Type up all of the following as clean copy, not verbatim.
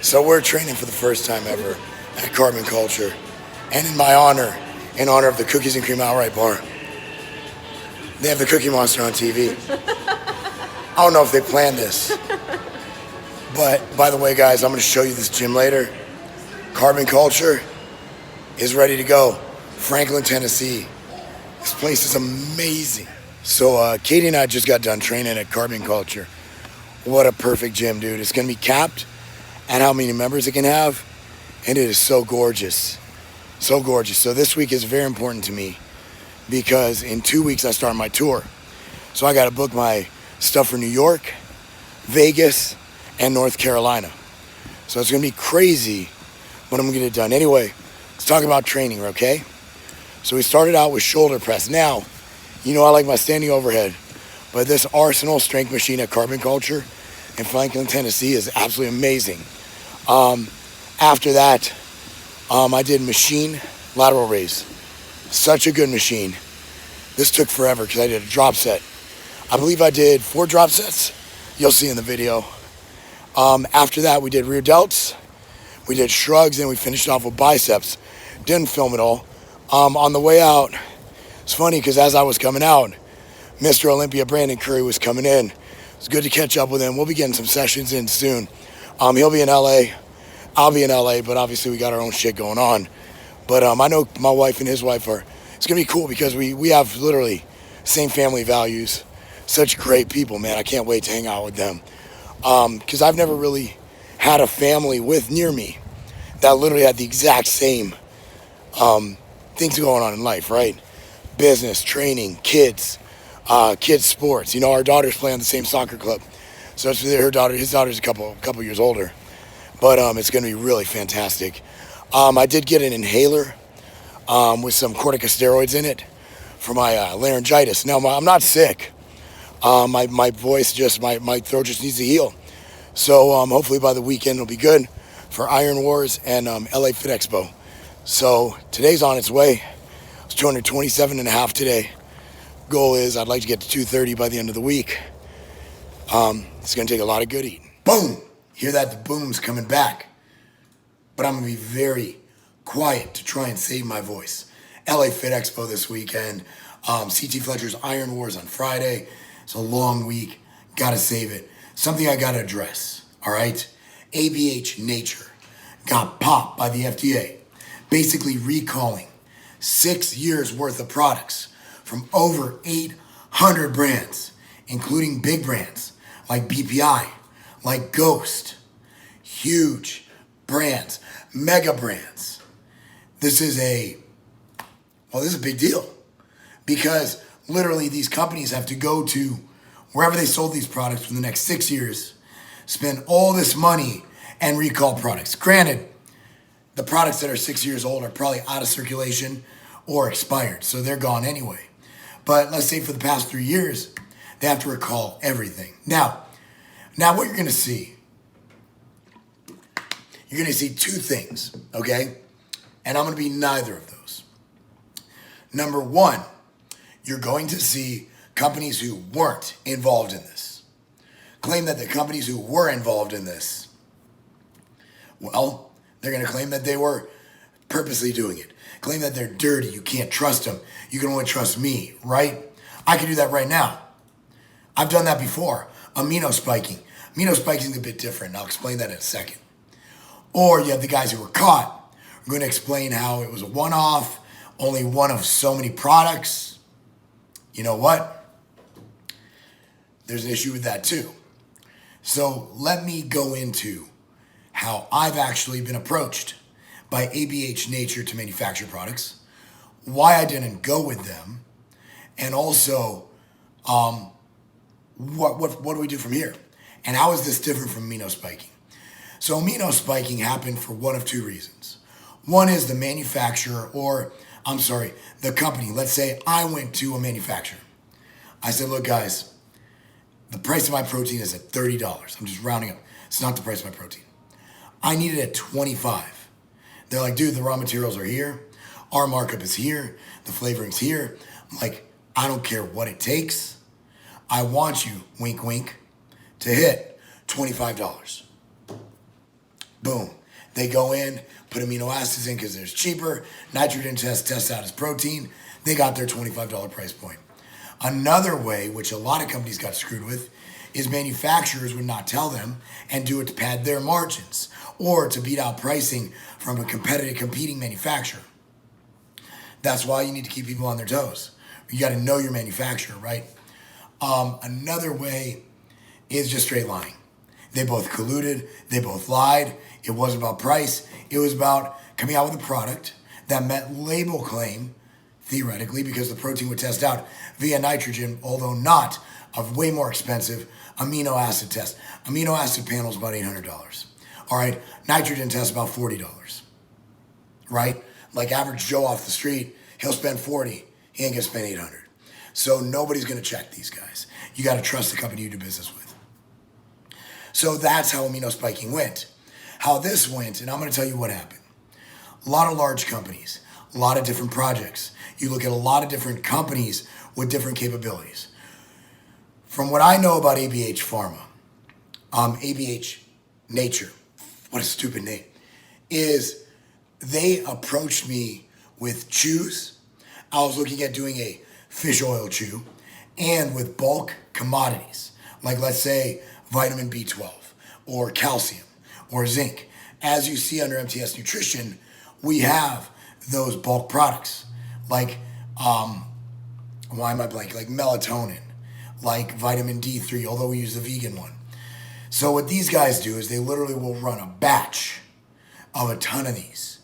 So we're training for the first time ever at Carbon Culture. And in my honor, in honor of the Cookies and Cream Outright Bar, they have the Cookie Monster on TV. I don't know if they planned this. But by the way, guys, I'm going to show you this gym later. Carbon Culture is ready to go. Franklin, Tennessee. This place is amazing. So Katie and I just got done training at Carbon Culture. What a perfect gym, dude. It's going to be capped at how many members it can have. And it is so gorgeous. So gorgeous. So this week is very important to me because in 2 weeks I start my tour. So I got to book my stuff for New York, Vegas, and North Carolina. So it's going to be crazy when I'm going to get it done. Anyway, let's talk about training, okay? So we started out with shoulder press. Now, you know I like my standing overhead, but this Arsenal strength machine at Carbon Culture in Franklin, Tennessee is absolutely amazing. After that, I did machine lateral raise. Such a good machine. This took forever because I did a drop set. I believe I did 4 drop sets. You'll see in the video. After that, we did rear delts. We did shrugs, and we finished off with biceps. Didn't film it all. On the way out, it's funny because as I was coming out, Mr. Olympia Brandon Curry was coming in. It's good to catch up with him. We'll be getting some sessions in soon. He'll be in LA. I'll be in LA, but obviously we got our own shit going on. But I know my wife and his wife are, it's gonna be cool because we have literally same family values. Such great people, man. I can't wait to hang out with them. Because I've never really had a family near me that literally had the exact same things going on in life, right? Business, training, kids sports. You know, our daughters play on the same soccer club. So it's his daughter's a couple years older. But it's going to be really fantastic. I did get an inhaler with some corticosteroids in it for my laryngitis. Now, I'm not sick. My voice my throat just needs to heal. So hopefully by the weekend it'll be good for Iron Wars and LA Fit Expo. So today's on its way. It's 227.5 today. Goal is I'd like to get to 230 by the end of the week. It's going to take a lot of good eating. Boom! Hear that? The boom's coming back. But I'm going to be very quiet to try and save my voice. LA Fit Expo this weekend. CT Fletcher's Iron Wars on Friday. It's a long week. Got to save it. Something I got to address. All right? ABH Nature got popped by the FDA. Basically recalling 6 years worth of products from over 800 brands, including big brands like BPI, like Ghost, huge brands, mega brands. This is a big deal because literally these companies have to go to wherever they sold these products for the next 6 years, spend all this money and recall products. Granted, the products that are 6 years old are probably out of circulation or expired, so they're gone anyway. But let's say for the past 3 years, they have to recall everything. Now what you're going to see, you're going to see 2 things, okay? And I'm going to be neither of those. Number 1, you're going to see companies who weren't involved in this claim that the companies who were involved in this, well, they're going to claim that they were purposely doing it. Claim that they're dirty. You can't trust them. You can only trust me, right? I can do that right now. I've done that before. Amino spiking. Amino spiking is a bit different. I'll explain that in a second. Or you have the guys who were caught. I'm going to explain how it was a one-off, only one of so many products. You know what? There's an issue with that too. So let me go into how I've actually been approached by ABH Nature to manufacture products, why I didn't go with them, and also what do we do from here? And how is this different from amino spiking? So amino spiking happened for one of 2 reasons. One is the manufacturer, the company. Let's say I went to a manufacturer. I said, look guys, the price of my protein is at $30. I'm just rounding up. It's not the price of my protein. I need it at $25. They're like, dude, the raw materials are here. Our markup is here. The flavoring's here. I'm like, I don't care what it takes. I want you, wink, wink, to hit $25. Boom. They go in, put amino acids in because they're cheaper. Nitrogen tests out as protein. They got their $25 price point. Another way, which a lot of companies got screwed with, is manufacturers would not tell them and do it to pad their margins or to beat out pricing from a competing manufacturer. That's why you need to keep people on their toes. You got to know your manufacturer, right? Another way is just straight lying. They both colluded. They both lied. It wasn't about price. It was about coming out with a product that met label claim, theoretically, because the protein would test out via nitrogen, although not a way more expensive amino acid test. Amino acid panel is about $800. All right, nitrogen test about $40. Right? Like average Joe off the street, he'll spend $40. He ain't gonna spend $800. So nobody's gonna check these guys. You gotta trust the company you do business with. So that's how amino spiking went. How this went, and I'm gonna tell you what happened. A lot of large companies, a lot of different projects. You look at a lot of different companies with different capabilities. From what I know about ABH Pharma, ABH Nature, what a stupid name, is they approached me with chews. I was looking at doing a fish oil chew and with bulk commodities, like let's say vitamin B12 or calcium or zinc. As you see under MTS Nutrition, we have those bulk products like, why am I blanking? Like melatonin, like vitamin D3, although we use the vegan one. So what these guys do is they literally will run a batch of a ton of these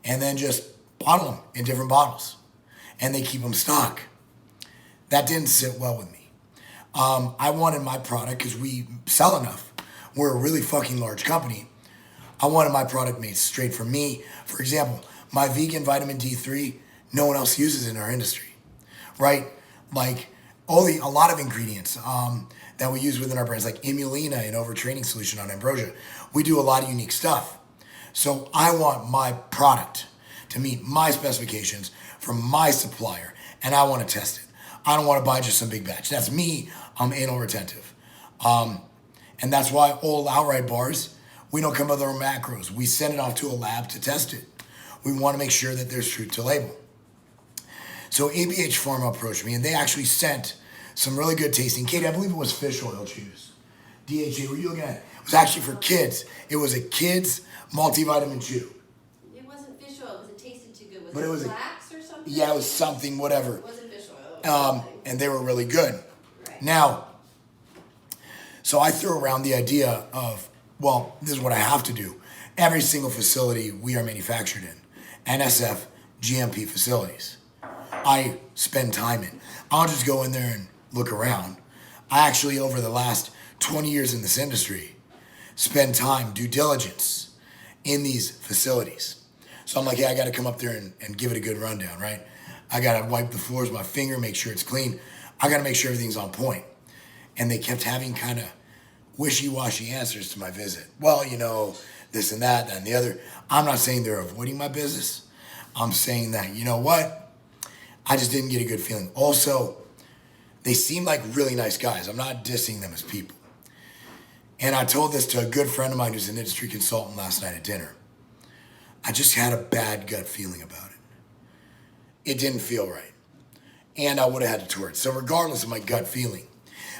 and then just bottle them in different bottles and they keep them stock. That didn't sit well with me. I wanted my product, because we sell enough. We're a really fucking large company. I wanted my product made straight for me. For example, my vegan vitamin D3, no one else uses in our industry, right? Like a lot of ingredients that we use within our brands, like Imulina, an overtraining solution on ambrosia. We do a lot of unique stuff. So I want my product to meet my specifications from my supplier, and I want to test it. I don't want to buy just some big batch. That's me. I'm anal retentive. And that's why all outright bars, we don't come with our macros. We send it off to a lab to test it. We want to make sure that there's truth to label. So ABH Pharma approached me, and they actually sent some really good tasting. Katie, I believe it was fish oil chews. DHA, were you looking at it? It was actually for kids. It was a kids multivitamin chew. It wasn't fish oil because it tasted too good. But it was flax or something? Yeah, it was something, whatever. It wasn't fish oil. And they were really good. Right. Now, so I threw around the idea of, well, this is what I have to do. Every single facility we are manufactured in, NSF, GMP facilities, I spend time in. I'll just go in there and look around. I actually, over the last 20 years in this industry, spend time, due diligence in these facilities. So I'm like, yeah, I got to come up there and give it a good rundown, right? I got to wipe the floors with my finger, make sure it's clean. I got to make sure everything's on point. And they kept having kind of wishy-washy answers to my visit. Well, you know, this and that and the other. I'm not saying they're avoiding my business. I'm saying that, you know what? I just didn't get a good feeling. Also, they seem like really nice guys. I'm not dissing them as people. And I told this to a good friend of mine who's an industry consultant last night at dinner. I just had a bad gut feeling about it. It didn't feel right. And I would have had to tour it. So regardless of my gut feeling,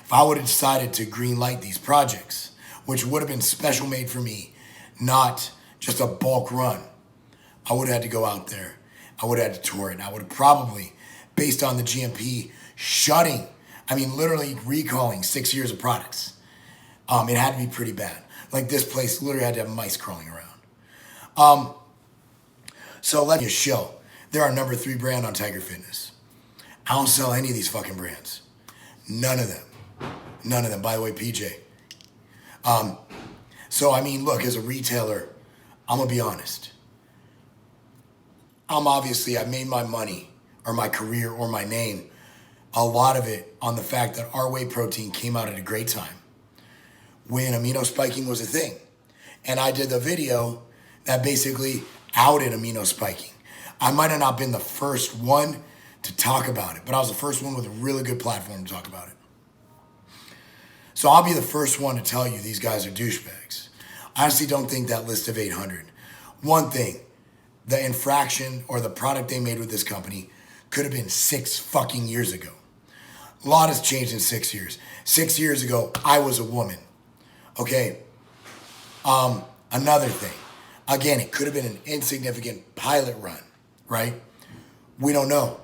if I would have decided to green light these projects, which would have been special made for me, not just a bulk run, I would have had to go out there. I would have had to tour it. And I would have probably, based on the GMP, literally recalling 6 years of products. It had to be pretty bad. Like this place literally had to have mice crawling around. So let me show. They're our number 3 brand on Tiger Fitness. I don't sell any of these fucking brands. None of them. None of them. By the way, PJ. Look, as a retailer, I'm going to be honest. I made my money or my career or my name, a lot of it on the fact that our whey protein came out at a great time when amino spiking was a thing. And I did the video that basically outed amino spiking. I might have not been the first one to talk about it, but I was the first one with a really good platform to talk about it. So I'll be the first one to tell you these guys are douchebags. I honestly don't think that list of 800. One thing, the infraction or the product they made with this company could have been 6 fucking years ago. A lot has changed in 6 years. 6 years ago, I was a woman. Okay. Another thing. Again, it could have been an insignificant pilot run, right? We don't know.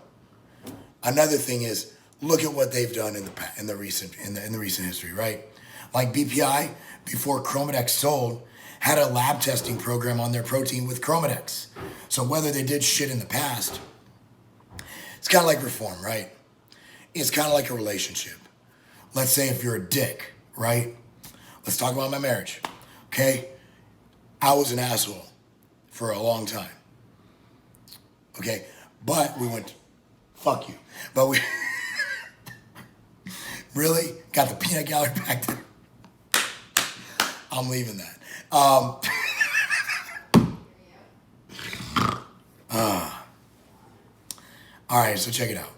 Another thing is, look at what they've done in the recent history, right? Like BPI, before Chromadex sold, had a lab testing program on their protein with Chromadex. So whether they did shit in the past, it's kind of like reform, right? It's kind of like a relationship. Let's say if you're a dick, right? Let's talk about my marriage, okay? I was an asshole for a long time, okay? But we went, fuck you. But we really got the peanut gallery back there. I'm leaving that. All right, so check it out.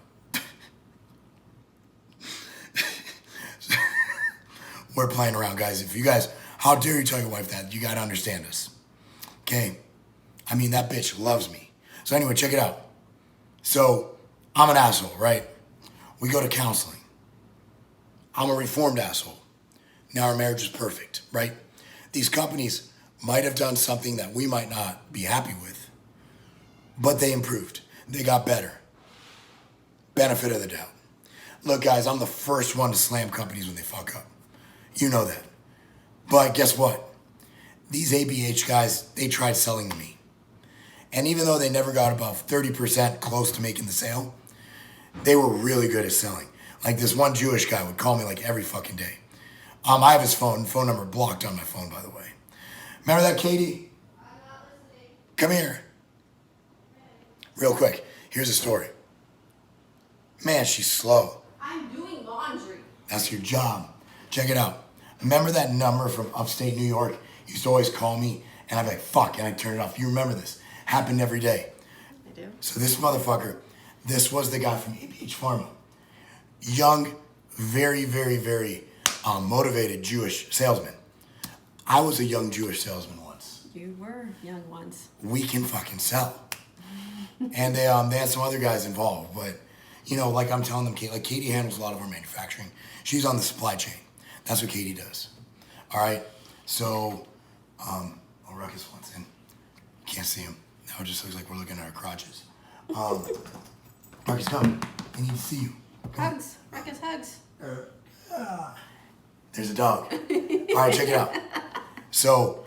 We're playing around, guys. If you guys, how dare you tell your wife that? You got to understand us. Okay? I mean, that bitch loves me. So anyway, check it out. So I'm an asshole, right? We go to counseling. I'm a reformed asshole. Now our marriage is perfect, right? These companies might have done something that we might not be happy with, but they improved. They got better. Benefit of the doubt. Look, guys, I'm the first one to slam companies when they fuck up. You know that. But guess what? These ABH guys, they tried selling to me. And even though they never got above 30% close to making the sale, they were really good at selling. Like this one Jewish guy would call me like every fucking day. I have his phone number blocked on my phone, by the way. Remember that, Katie? I'm not listening. Come here. Real quick, here's a story. Man, she's slow. I'm doing laundry. That's your job. Check it out. Remember that number from upstate New York? You used to always call me, and I'd be like, fuck, and I'd turn it off. You remember this. Happened every day. I do. So this motherfucker, this was the guy from ABH Pharma. Young, very, very, very motivated Jewish salesman. I was a young Jewish salesman once. You were young once. We can fucking sell. And they had some other guys involved, but you know, like I'm telling them, like Katie handles a lot of our manufacturing. She's on the supply chain. That's what Katie does. All right. So, Ruckus wants in. Can't see him. Now it just looks like we're looking at our crotches. Ruckus, come. I need to see you. Come Hugs. Ruckus hugs. There's a dog. All right, check it out. So,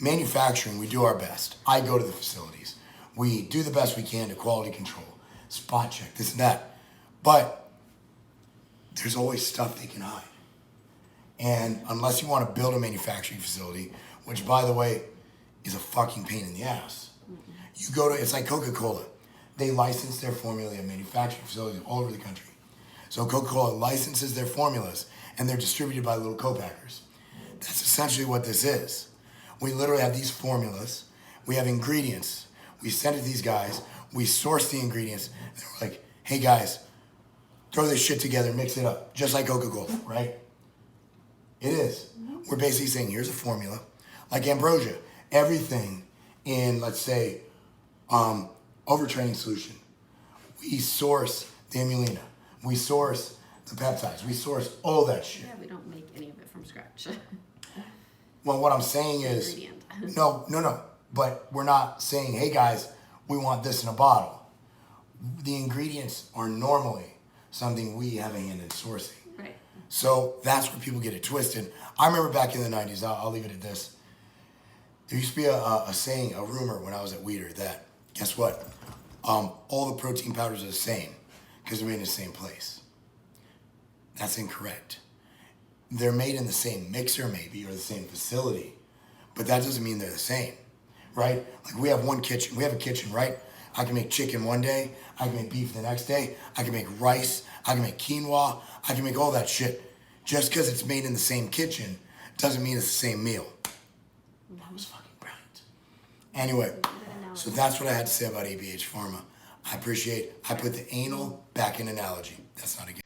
manufacturing, we do our best. I go to the facilities. We do the best we can to quality control, spot check, this and that. But there's always stuff they can hide. And unless you want to build a manufacturing facility, which, by the way, is a fucking pain in the ass. You go to, it's like Coca-Cola. They license their formula. They have manufacturing facilities all over the country. So Coca-Cola licenses their formulas, and they're distributed by little co-packers. That's essentially what this is. We literally have these formulas. We have ingredients. We send it to these guys. We source the ingredients. And we're like, hey, guys, throw this shit together, mix it up, just like Coca-Cola, right? It is. We're basically saying, here's a formula. Like ambrosia, everything in, let's say, overtraining solution. We source the amylina. We source the peptides. We source all that shit. Yeah, we don't make any of it from scratch. Well, what I'm saying is, no. But we're not saying, hey guys, we want this in a bottle. The ingredients are normally something we have a hand in sourcing. Right. So that's where people get it twisted. I remember back in the 90s, I'll leave it at this. There used to be a saying, a rumor when I was at Weider that, guess what? All the protein powders are the same because they're made in the same place. That's incorrect. They're made in the same mixer maybe or the same facility, but that doesn't mean they're the same, right? Like we have one kitchen, we have a kitchen, right? I can make chicken one day, I can make beef the next day, I can make rice, I can make quinoa, I can make all that shit. Just because it's made in the same kitchen doesn't mean it's the same meal. That was fucking brilliant. Anyway, so that's what I had to say about ABH Pharma. I put the anal back in analogy. That's not a game.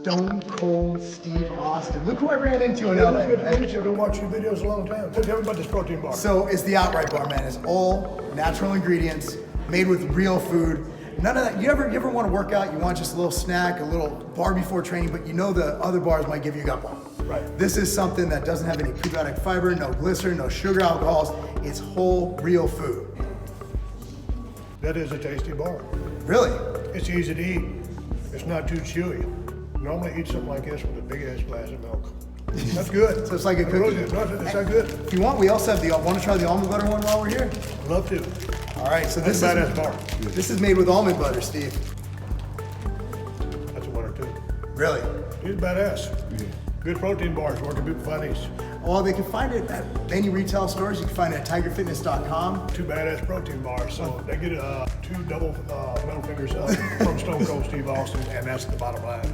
Stone Cold Steve Austin. Look who I ran into in LA. I've been watching your videos a long time. Tell me about this protein bar. So it's the Outright Bar, man. It's all natural ingredients, made with real food. None of that. You ever want to work out? You want just a little snack, a little bar before training, but you know the other bars might give you a gut bump. Right. This is something that doesn't have any prebiotic fiber, no glycerin, no sugar alcohols. It's whole, real food. That is a tasty bar. Really? It's easy to eat. It's not too chewy. Normally eat something like this with a big ass glass of milk. That's good. So it's like a It cookie. really is. No, it's not good. If you want, we also have the. Want to try the almond butter one while we're here? Love to. All right. So That's this a is badass bar. This is made with almond butter, Steve. That's a one or two. Really? He's badass. Good protein bars. Where can people find these? Well, they can find it at many retail stores. You can find it at tigerfitness.com. Two badass protein bars. So they get two double middle fingers up from Stone Cold Steve Austin, and that's the bottom line.